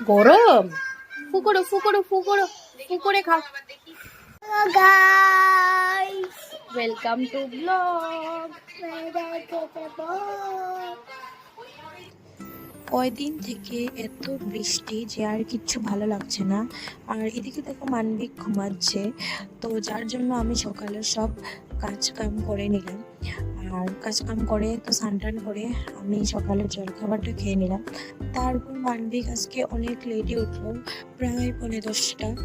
গরম, ফু করো ফু করো ফু করো, ফু করে খাও। Guys welcome to blog. কয়দিন থেকে এত বৃষ্টি যে আর কিচ্ছু ভালো লাগছে না। আর এদিকে দেখো মানবিক ঘুমাচ্ছে, তো যার জন্য আমি সকালে সব কাজ কাম করে নিলাম। আর কাজ কাম করে তো স্নান করে আমি সকালের জলখাবারটা খেয়ে নিলাম। তারপর মানবিক আজকে অনেক লেটে উঠলো, প্রায় 10:45।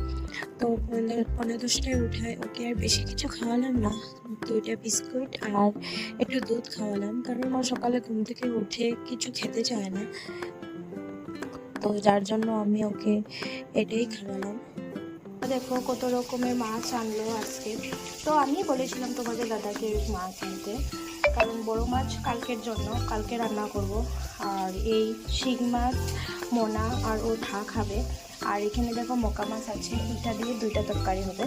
তো 10:45টায় উঠায় ওকে আর বেশি কিছু খাওয়ালাম না, 2টা বিস্কুট আর একটু দুধ খাওয়ালাম, কারণ ও সকালে ঘুম থেকে উঠে কিছু খেতে চায় না। তো যার জন্য আমি ওকে এটাই খাওয়ালাম। দেখো কত রকমের মাছ আনলো আজকে। তো আমি বলেছিলাম তোমাদের দাদাকে মাছ আনতে, কারণ বড় মাছ কালকের জন্য, কালকে রান্না করব। আর এই শিং মাছ মোনা আর ও খাবে। আর এখানে দেখো মকা মাছ আছে, এটা দিয়ে 2টা তরকারি হবে।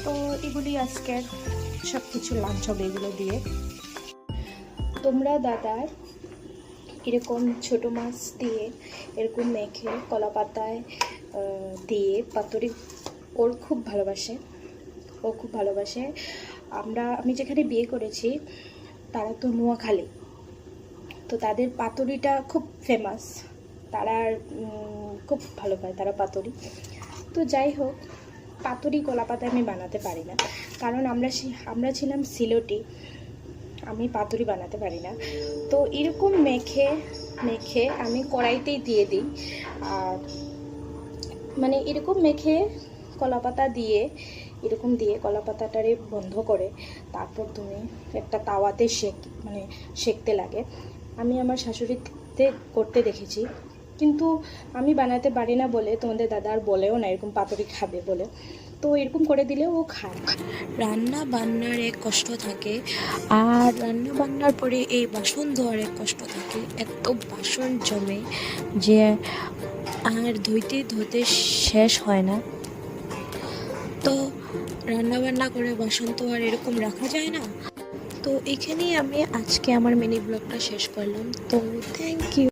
তো এগুলি আজকের সব কিছু লাঞ্চ হবে এগুলো দিয়ে। তোমরা দাদার এরকম ছোট মাছ দিয়ে এরকম মেখে কলা পাতায় দিয়ে পাতুরি ওর খুব ভালোবাসে, ও খুব ভালোবাসে। আমি যেখানে বিয়ে করেছি তারা তো নোয়াখালী, তো তাদের পাতুরিটা খুব ফেমাস, তারা খুব ভালো পায় তারা পাতুরি। তো যাই হোক, পাতুরি কলা পাতায় আমি বানাতে পারি না, কারণ আমরা ছিলাম সিলেটি, আমি পাতুরি বানাতে পারি না। তো এরকম মেখে মেখে আমি কড়াইতেই দিয়ে দিই। আর মানে এরকম মেখে কলাপাতা দিয়ে এরকম দিয়ে কলাপাতাটারে বন্ধ করে তারপর তুমি একটা তাওয়াতে সেঁকতে লাগে। আমি আমার শাশুড়িতে করতে দেখেছি, কিন্তু আমি বানাতে পারি না বলে তোমাদের দাদা আর বলেও না এরকম পাতুরি খাবে বলে। তো এরকম করে দিলে ও খায়। রান্না বান্নার এক কষ্ট থাকে, আর রান্না বান্নার পরে এই বাসন ধোয়ার এক কষ্ট থাকে। এত বাসন জমে যে আর ধুইতে ধুইতে শেষ হয় না। তো রান্না বান্না করে বাসন তো আর এরকম রাখা যায় না। তো এখানেই আমি আজকে আমার মিনি ব্লগটা শেষ করলাম। তো থ্যাংক ইউ।